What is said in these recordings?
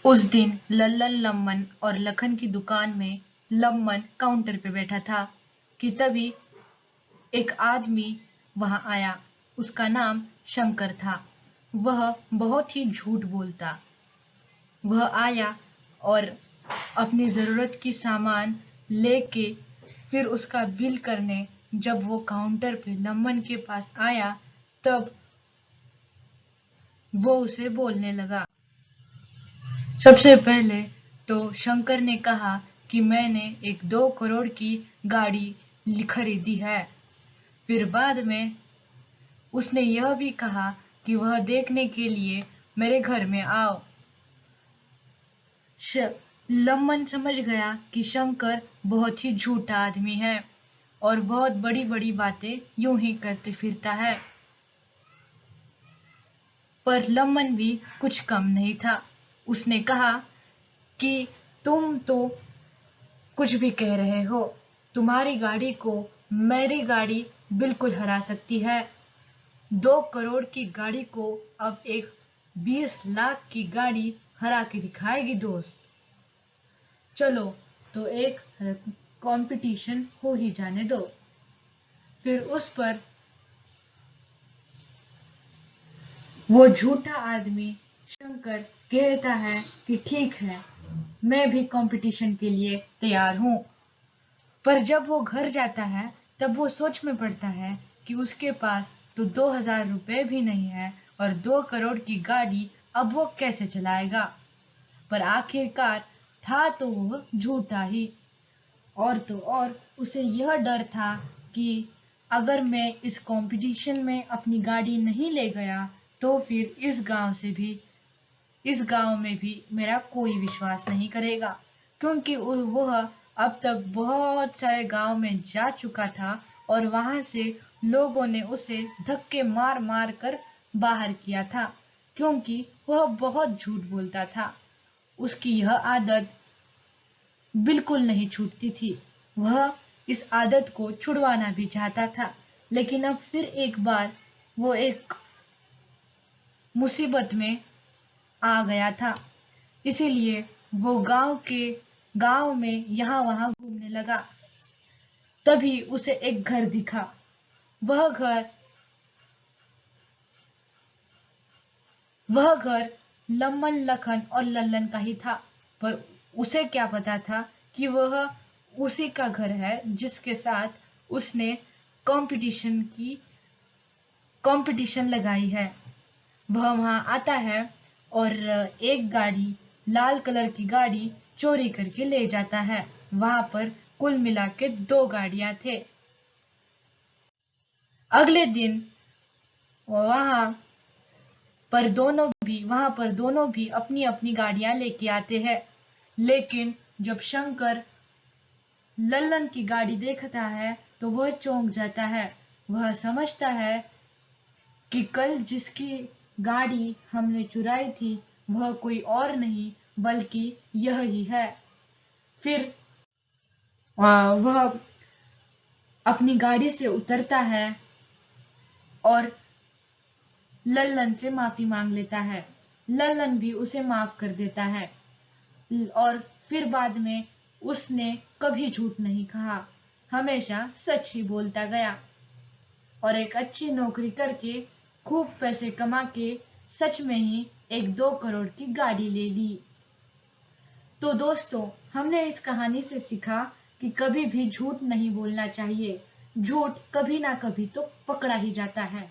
उस दिन लल्लन लम्मन और लखन की दुकान में लम्मन काउंटर पे बैठा था कि तभी एक आदमी वहां आया। उसका नाम शंकर था। वह बहुत ही झूठ बोलता। वह आया और अपनी जरूरत की सामान लेके फिर उसका बिल करने जब वो काउंटर पे लम्मन के पास आया तब वो उसे बोलने लगा। सबसे पहले तो शंकर ने कहा कि मैंने एक 2 करोड़ की गाड़ी खरीदी है। फिर बाद में उसने यह भी कहा कि वह देखने के लिए मेरे घर में आओ। लम्मन समझ गया कि शंकर बहुत ही झूठा आदमी है और बहुत बड़ी बड़ी बातें यूं ही करते फिरता है। पर लम्मन भी कुछ कम नहीं था। उसने कहा कि तुम तो कुछ भी कह रहे हो। तुम्हारी गाड़ी को मेरी गाड़ी बिल्कुल हरा सकती है। 2 करोड़ की गाड़ी को अब एक 20 लाख की गाड़ी हरा के दिखाएगी दोस्त। चलो तो एक कंपटीशन हो ही जाने दो। फिर उस पर वो झूठा आदमी शंकर कहता है कि ठीक है, मैं भी कंपटीशन के लिए तैयार हूं। पर जब वो घर जाता है तब वो सोच में पड़ता है कि उसके पास तो 2,000 रुपए भी नहीं है और 2 करोड़ की गाड़ी अब वो कैसे चलाएगा। पर आखिरकार था तो वो झूठा ही। और तो और उसे यह डर था कि अगर मैं इस कंपटीशन में अपनी गाड़ी नहीं ले गया तो फिर इस गांव में भी मेरा कोई विश्वास नहीं करेगा, क्योंकि वह अब तक बहुत सारे गांव में जा चुका था और वहां से लोगों ने उसे धक्के मार मार कर बाहर किया था, क्योंकि वह बहुत झूठ बोलता था। उसकी यह आदत बिल्कुल नहीं छूटती थी। वह इस आदत को छुड़वाना भी चाहता था, लेकिन अब फिर एक बार वो एक मुसीबत में आ गया था। इसीलिए वो गांव में यहाँ वहां घूमने लगा। तभी उसे एक घर दिखा। वह घर वह घर लम्मन लखन और लल्लन का ही था। पर उसे क्या पता था कि वह उसी का घर है जिसके साथ उसने कंपटीशन की कंपटीशन लगाई है। वह वहां आता है और एक गाड़ी, लाल कलर की गाड़ी चोरी करके ले जाता है। वहां पर कुल मिला के 2 गाड़ियां थे। अगले दिन वहां वहां पर दोनों भी अपनी अपनी गाड़ियां लेके आते हैं। लेकिन जब शंकर लल्लन की गाड़ी देखता है तो वह चौंक जाता है। वह समझता है कि कल जिसकी गाड़ी हमने चुराई थी वह कोई और नहीं बल्कि यह ही है। फिर वह अपनी गाड़ी से उतरता है और लल्लन से माफी मांग लेता है। लल्लन भी उसे माफ कर देता है और फिर बाद में उसने कभी झूठ नहीं कहा, हमेशा सच ही बोलता गया और एक अच्छी नौकरी करके खूब पैसे कमा के सच में ही एक 2 करोड़ की गाड़ी ले ली। तो दोस्तों, हमने इस कहानी से सीखा कि कभी भी झूठ नहीं बोलना चाहिए। झूठ कभी ना कभी तो पकड़ा ही जाता है।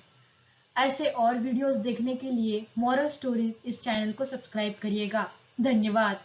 ऐसे और वीडियोस देखने के लिए मॉरल स्टोरीज इस चैनल को सब्सक्राइब करिएगा। धन्यवाद।